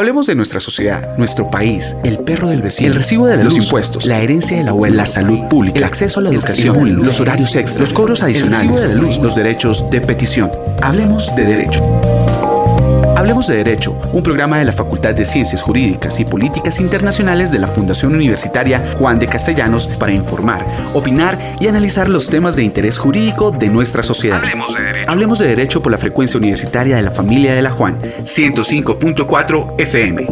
Hablemos de nuestra sociedad, nuestro país, el perro del vecino, el recibo de la luz, los impuestos, la herencia del abuelo, la salud pública, el acceso a la educación, los horarios extras, los cobros adicionales, el recibo de la luz, los derechos de petición. Hablemos de derecho. Hablemos de Derecho, un programa de la Facultad de Ciencias Jurídicas y Políticas Internacionales de la Fundación Universitaria Juan de Castellanos para informar, opinar y analizar los temas de interés jurídico de nuestra sociedad. Hablemos de Derecho. Hablemos de Derecho por la frecuencia universitaria de la familia de la Juan, 105.4 FM.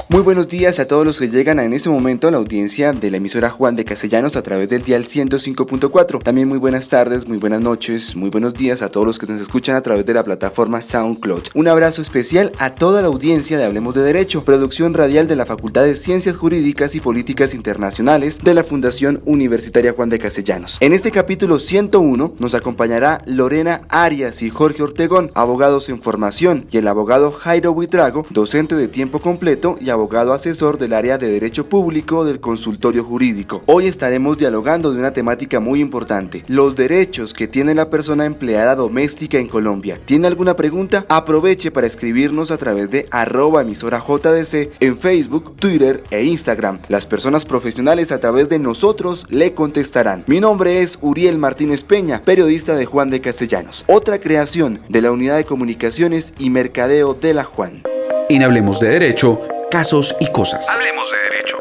Muy buenos días a todos los que llegan en este momento a la audiencia de la emisora Juan de Castellanos a través del dial 105.4. También muy buenas tardes, muy buenas noches, muy buenos días a todos los que nos escuchan a través de la plataforma SoundCloud. Un abrazo especial a toda la audiencia de Hablemos de Derecho, producción radial de la Facultad de Ciencias Jurídicas y Políticas Internacionales de la Fundación Universitaria Juan de Castellanos. En este capítulo 101 nos acompañará Lorena Arias y Jorge Ortegón, abogados en formación, y el abogado Jairo Buitrago, docente de tiempo completo y abogado asesor del área de Derecho Público del Consultorio Jurídico. Hoy estaremos dialogando de una temática muy importante: los derechos que tiene la persona empleada doméstica en Colombia. ¿Tiene alguna pregunta? Aproveche para escribirnos a través de @emisorajdc en Facebook, Twitter e Instagram. Las personas profesionales a través de nosotros le contestarán. Mi nombre es Uriel Martínez Peña, periodista de Juan de Castellanos, otra creación de la Unidad de Comunicaciones y Mercadeo de la Juan. En Hablemos de Derecho, casos y cosas. Hablemos de Derecho.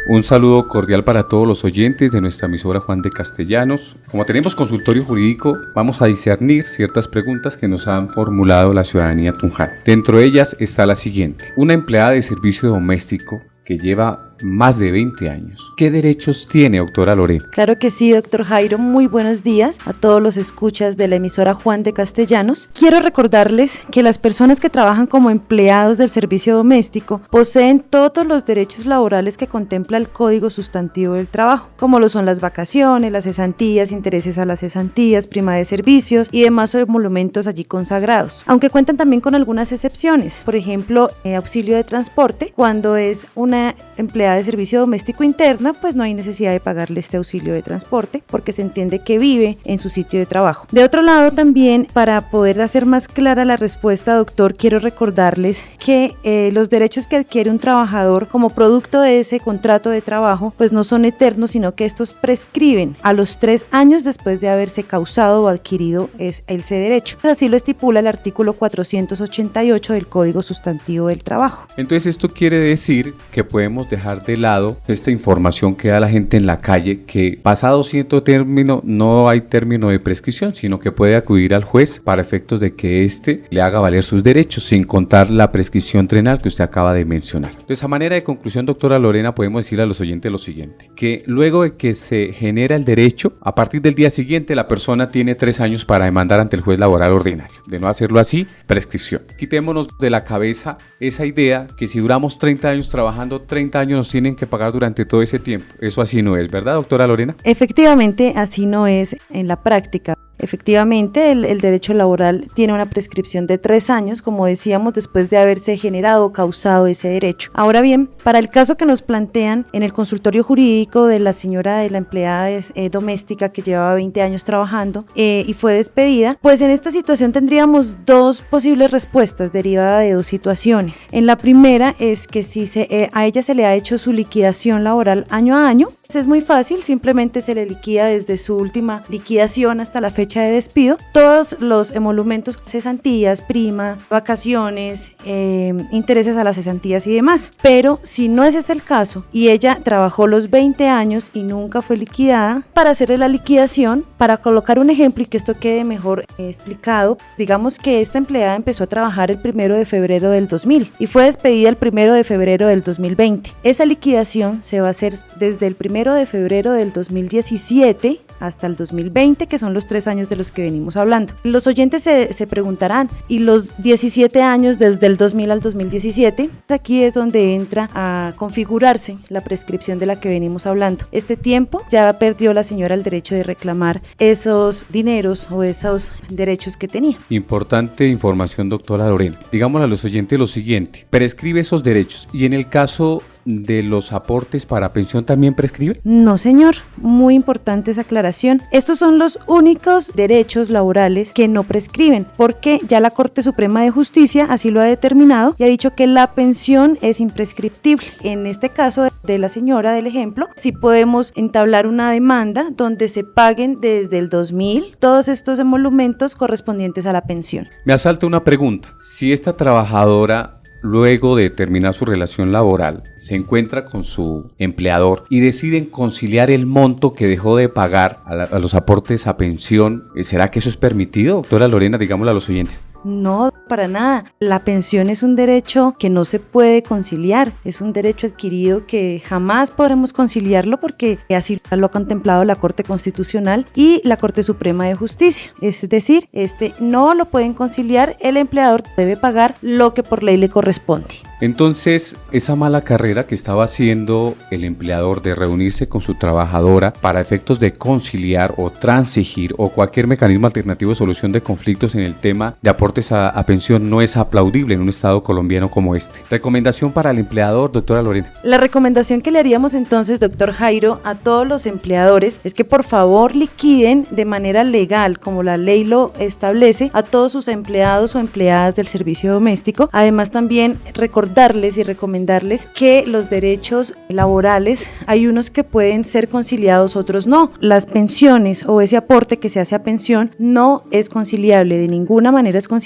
Un saludo cordial para todos los oyentes de nuestra emisora Juan de Castellanos. Como tenemos consultorio jurídico, vamos a discernir ciertas preguntas que nos han formulado la ciudadanía tunjana. Dentro de ellas está la siguiente: una empleada de servicio doméstico que lleva más de 20 años. ¿Qué derechos tiene, doctora Lorena? Claro que sí, doctor Jairo. Muy buenos días a todos los escuchas de la emisora Juan de Castellanos. Quiero recordarles que las personas que trabajan como empleados del servicio doméstico poseen todos los derechos laborales que contempla el Código Sustantivo del Trabajo, como lo son las vacaciones, las cesantías, intereses a las cesantías, prima de servicios y demás emolumentos allí consagrados, aunque cuentan también con algunas excepciones. Por ejemplo, auxilio de transporte. Cuando es una empleada de servicio doméstico interna, pues no hay necesidad de pagarle este auxilio de transporte porque se entiende que vive en su sitio de trabajo. De otro lado, también, para poder hacer más clara la respuesta, doctor, quiero recordarles que los derechos que adquiere un trabajador como producto de ese contrato de trabajo pues no son eternos, sino que estos prescriben a los 3 años después de haberse causado o adquirido ese derecho. Así lo estipula el artículo 488 del Código Sustantivo del Trabajo. Entonces esto quiere decir que podemos dejar de lado esta información que da la gente en la calle, que pasado cierto término no hay término de prescripción, sino que puede acudir al juez para efectos de que éste le haga valer sus derechos, sin contar la prescripción trienal que usted acaba de mencionar. Entonces, a manera de conclusión, doctora Lorena, podemos decirle a los oyentes lo siguiente: que luego de que se genera el derecho, a partir del día siguiente la persona tiene 3 años para demandar ante el juez laboral ordinario. De no hacerlo así, prescripción. Quitémonos de la cabeza esa idea que si duramos 30 años trabajando, 30 años nos tienen que pagar durante todo ese tiempo. Eso así no es, ¿verdad, doctora Lorena? Efectivamente, así no es en la práctica. Efectivamente, el derecho laboral tiene una prescripción de 3 años, como decíamos, después de haberse generado o causado ese derecho. Ahora bien, para el caso que nos plantean en el consultorio jurídico de la señora de la empleada doméstica que llevaba 20 años trabajando y fue despedida, pues en esta situación tendríamos 2 posibles respuestas derivadas de 2 situaciones. En la primera es que si a ella se le ha hecho su liquidación laboral año a año, es muy fácil, simplemente se le liquida desde su última liquidación hasta la fecha de despido todos los emolumentos, cesantías, prima, vacaciones, intereses a las cesantías y demás. Pero si no ese es el caso y ella trabajó los 20 años y nunca fue liquidada, para hacerle la liquidación, para colocar un ejemplo y que esto quede mejor explicado, digamos que esta empleada empezó a trabajar el 1 de febrero del 2000 y fue despedida el 1 de febrero del 2020. Esa liquidación se va a hacer desde el 1 de febrero del 2017 hasta el 2020, que son los 3 años de los que venimos hablando. Los oyentes se preguntarán, ¿y los 17 años desde el 2000 al 2017? Aquí es donde entra a configurarse la prescripción de la que venimos hablando. Este tiempo ya perdió la señora el derecho de reclamar esos dineros o esos derechos que tenía. Importante información, doctora Lorena. Digamos a los oyentes lo siguiente: prescribe esos derechos y en el caso de los aportes para pensión también prescribe? No, señor. Muy importante esa aclaración. Estos son los únicos derechos laborales que no prescriben, porque ya la Corte Suprema de Justicia así lo ha determinado y ha dicho que la pensión es imprescriptible. En este caso de la señora del ejemplo, sí podemos entablar una demanda donde se paguen desde el 2000 todos estos emolumentos correspondientes a la pensión. Me asalta una pregunta. Si esta trabajadora, luego de terminar su relación laboral, se encuentra con su empleador y deciden conciliar el monto que dejó de pagar a los aportes a pensión, ¿será que eso es permitido, doctora Lorena? Digámosle a los oyentes. No, para nada. La pensión es un derecho que no se puede conciliar, es un derecho adquirido que jamás podremos conciliarlo porque así lo ha contemplado la Corte Constitucional y la Corte Suprema de Justicia. Es decir, no lo pueden conciliar, el empleador debe pagar lo que por ley le corresponde. Entonces, esa mala carrera que estaba haciendo el empleador de reunirse con su trabajadora para efectos de conciliar o transigir o cualquier mecanismo alternativo de solución de conflictos en el tema de aportes a pensión no es aplaudible en un estado colombiano como este. Recomendación para el empleador, doctora Lorena. La recomendación que le haríamos entonces, doctor Jairo, a todos los empleadores es que por favor liquiden de manera legal, como la ley lo establece, a todos sus empleados o empleadas del servicio doméstico. Además también recordarles y recomendarles que los derechos laborales hay unos que pueden ser conciliados, otros no. Las pensiones o ese aporte que se hace a pensión no es conciliable, de ninguna manera es conciliable,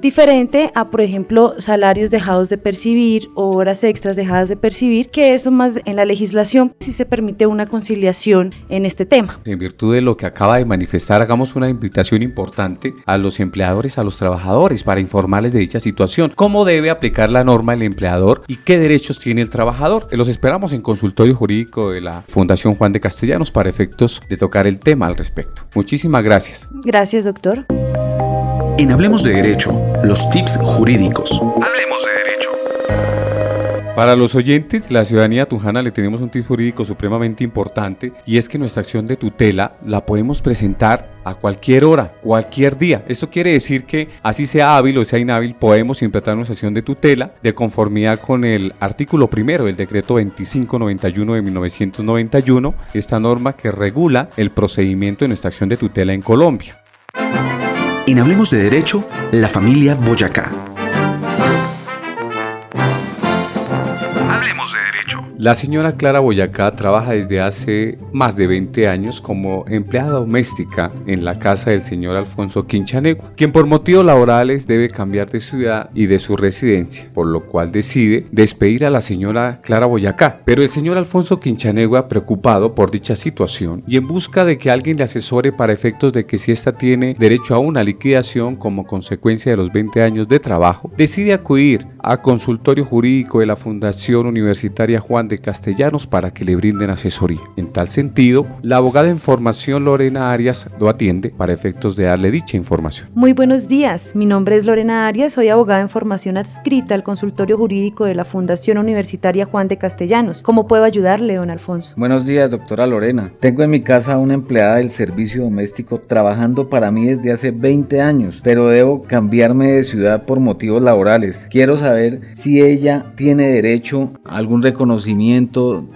diferente a, por ejemplo, salarios dejados de percibir o horas extras dejadas de percibir, que eso más en la legislación sí se permite una conciliación en este tema. En virtud de lo que acaba de manifestar, hagamos una invitación importante a los empleadores, a los trabajadores, para informarles de dicha situación, cómo debe aplicar la norma el empleador y qué derechos tiene el trabajador. Los esperamos en consultorio jurídico de la Fundación Juan de Castellanos para efectos de tocar el tema al respecto. Muchísimas gracias. Gracias, doctor. En Hablemos de Derecho, los tips jurídicos. Hablemos de derecho. Para los oyentes de la ciudadanía tujana le tenemos un tip jurídico supremamente importante y es que nuestra acción de tutela la podemos presentar a cualquier hora, cualquier día. Esto quiere decir que así sea hábil o sea inhábil, podemos implementar nuestra acción de tutela de conformidad con el artículo primero del decreto 2591 de 1991, esta norma que regula el procedimiento de nuestra acción de tutela en Colombia. En Hablemos de Derecho, la familia Boyacá. Hablemos de derecho. La señora Clara Boyacá trabaja desde hace más de 20 años como empleada doméstica en la casa del señor Alfonso Quinchanegua, quien por motivos laborales debe cambiar de ciudad y de su residencia, por lo cual decide despedir a la señora Clara Boyacá. Pero el señor Alfonso Quinchanegua, preocupado por dicha situación y en busca de que alguien le asesore para efectos de que si ésta tiene derecho a una liquidación como consecuencia de los 20 años de trabajo, decide acudir a consultorio jurídico de la Fundación Universitaria Juan de Castellanos para que le brinden asesoría. En tal sentido, la abogada en formación Lorena Arias lo atiende para efectos de darle dicha información. Muy buenos días, mi nombre es Lorena Arias, soy abogada en formación adscrita al consultorio jurídico de la Fundación Universitaria Juan de Castellanos. ¿Cómo puedo ayudarle, don Alfonso? Buenos días, doctora Lorena. Tengo en mi casa una empleada del servicio doméstico trabajando para mí desde hace 20 años, pero debo cambiarme de ciudad por motivos laborales. Quiero saber si ella tiene derecho a algún reconocimiento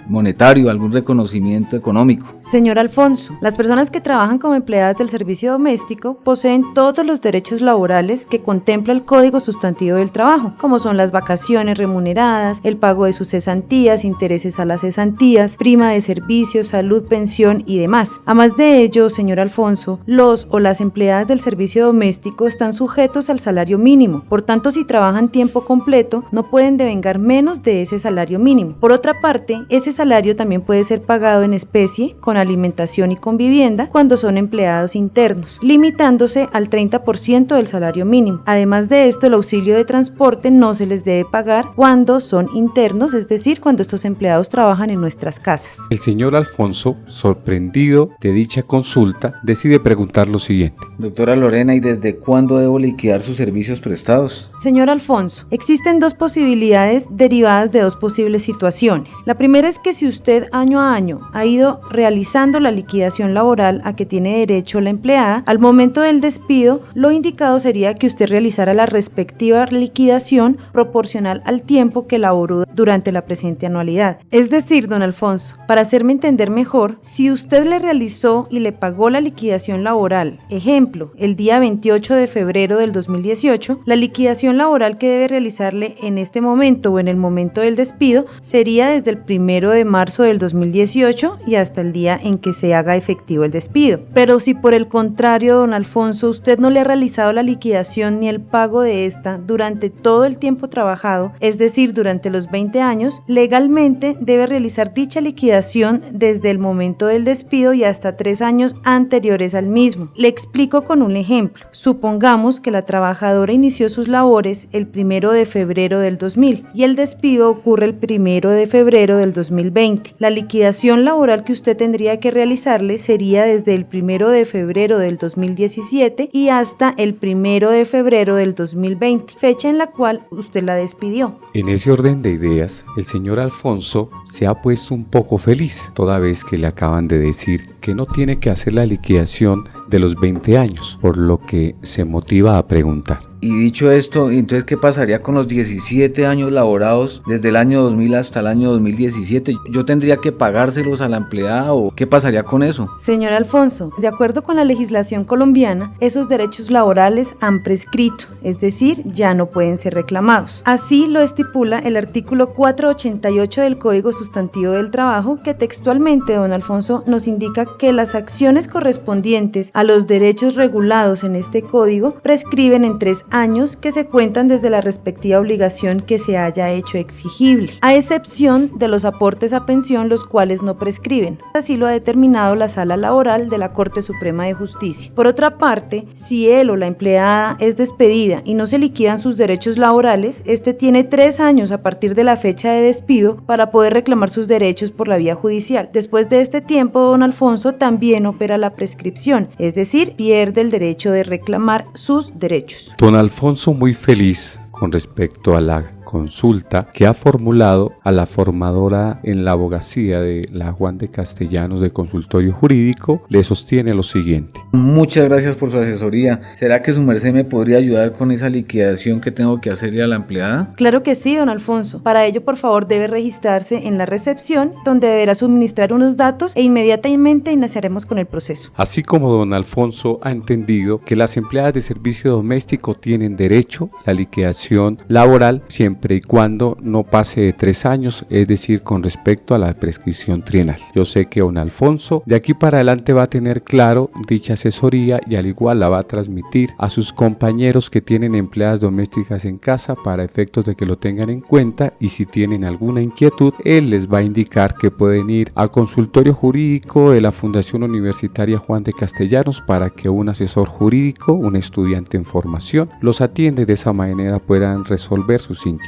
monetario, algún reconocimiento económico. Señor Alfonso, las personas que trabajan como empleadas del servicio doméstico poseen todos los derechos laborales que contempla el Código Sustantivo del Trabajo, como son las vacaciones remuneradas, el pago de sus cesantías, intereses a las cesantías, prima de servicios, salud, pensión y demás. Además de ello, señor Alfonso, los o las empleadas del servicio doméstico están sujetos al salario mínimo. Por tanto, si trabajan tiempo completo, no pueden devengar menos de ese salario mínimo. Por otra parte, ese salario también puede ser pagado en especie, con alimentación y con vivienda, cuando son empleados internos, limitándose al 30% del salario mínimo. Además de esto, el auxilio de transporte no se les debe pagar cuando son internos, es decir, cuando estos empleados trabajan en nuestras casas. El señor Alfonso, sorprendido de dicha consulta, decide preguntar lo siguiente. Doctora Lorena, ¿y desde cuándo debo liquidar sus servicios prestados? Señor Alfonso, existe Existen dos posibilidades derivadas de dos posibles situaciones. La primera es que si usted año a año ha ido realizando la liquidación laboral a que tiene derecho la empleada, al momento del despido, lo indicado sería que usted realizara la respectiva liquidación proporcional al tiempo que laboró durante la presente anualidad. Es decir, don Alfonso, para hacerme entender mejor, si usted le realizó y le pagó la liquidación laboral, ejemplo, el día 28 de febrero del 2018, la liquidación laboral que debe realizarle en este momento o en el momento del despido sería desde el 1 de marzo del 2018 y hasta el día en que se haga efectivo el despido. Pero si por el contrario, don Alfonso, usted no le ha realizado la liquidación ni el pago de esta durante todo el tiempo trabajado, es decir, durante los 20 años, legalmente debe realizar dicha liquidación desde el momento del despido y hasta 3 años anteriores al mismo. Le explico con un ejemplo. Supongamos que la trabajadora inició sus labores el 1 de febrero del 2000 y el despido ocurre el 1 de febrero del 2020. La liquidación laboral que usted tendría que realizarle sería desde el 1 de febrero del 2017 y hasta el 1 de febrero del 2020, fecha en la cual usted la despidió. En ese orden de ideas, el señor Alfonso se ha puesto un poco feliz, toda vez que le acaban de decir que no tiene que hacer la liquidación de los 20 años, por lo que se motiva a preguntar. Y dicho esto, entonces, ¿qué pasaría con los 17 años laborados desde el año 2000 hasta el año 2017? ¿Yo tendría que pagárselos a la empleada o qué pasaría con eso? Señor Alfonso, de acuerdo con la legislación colombiana, esos derechos laborales han prescrito, es decir, ya no pueden ser reclamados. Así lo estipula el artículo 488 del Código Sustantivo del Trabajo, que textualmente, don Alfonso, nos indica que las acciones correspondientes a los derechos regulados en este código prescriben en 3 años que se cuentan desde la respectiva obligación que se haya hecho exigible, a excepción de los aportes a pensión, los cuales no prescriben. Así lo ha determinado la Sala Laboral de la Corte Suprema de Justicia. Por otra parte, si él o la empleada es despedida y no se liquidan sus derechos laborales, este tiene 3 años a partir de la fecha de despido para poder reclamar sus derechos por la vía judicial. Después de este tiempo, don Alfonso, también opera la prescripción, es decir, pierde el derecho de reclamar sus derechos. Don Alfonso muy feliz con respecto a la consulta que ha formulado a la formadora en la abogacía de la Juan de Castellanos de Consultorio Jurídico, le sostiene lo siguiente. Muchas gracias por su asesoría. ¿Será que su merced me podría ayudar con esa liquidación que tengo que hacerle a la empleada? Claro que sí, don Alfonso. Para ello, por favor, debe registrarse en la recepción, donde deberá suministrar unos datos e inmediatamente iniciaremos con el proceso. Así como don Alfonso ha entendido que las empleadas de servicio doméstico tienen derecho a la liquidación laboral siempre y cuando no pase de 3 años, es decir, con respecto a la prescripción trienal. Yo sé que don Alfonso de aquí para adelante va a tener claro dicha asesoría y al igual la va a transmitir a sus compañeros que tienen empleadas domésticas en casa para efectos de que lo tengan en cuenta, y si tienen alguna inquietud, él les va a indicar que pueden ir al consultorio jurídico de la Fundación Universitaria Juan de Castellanos para que un asesor jurídico, un estudiante en formación, los atiende y de esa manera puedan resolver sus inquietudes.